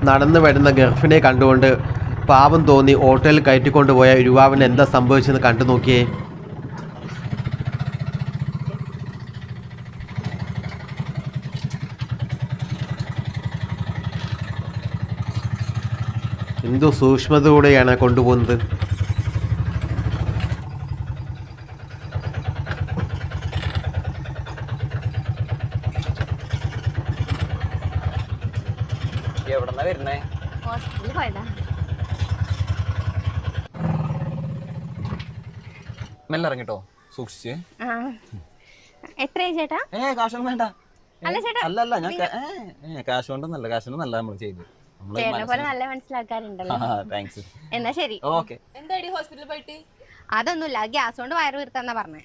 നടന്നു വരുന്ന ഗർഭിനെ കണ്ടുകൊണ്ട് പാവം തോന്നി ഓട്ടോയിൽ കയറ്റിക്കൊണ്ടുപോയ യുവാവിന് എന്താ സംഭവിച്ചെന്ന് കണ്ടു നോക്കിയേ. എന്തോ സൂക്ഷ്മതയോടെയാണ് കൊണ്ടുപോകുന്നത്. എവിടെന്നാ വരുന്നേ? മെല്ലെ ഇറങ്ങിട്ടോ, സൂക്ഷിച്ച്. എത്ര ചേട്ടാ? കാശൊന്നും വേണ്ട. അല്ലല്ല ഞാൻ കാശ് കൊണ്ടൊന്നല്ല, കാശ് കൊണ്ടൊന്നല്ല നമ്മൾ ചെയ്തു. നല്ല മനസ്സിലാക്കാറുണ്ടല്ലോ. എന്നാ ശരി. ഓക്കെ. എന്താടി ഹോസ്പിറ്റലിൽ പോയിട്ട്? അതൊന്നുമില്ല, ഗ്യാസ് കൊണ്ട് വയറ് വീർത്താന്നാ പറഞ്ഞേ.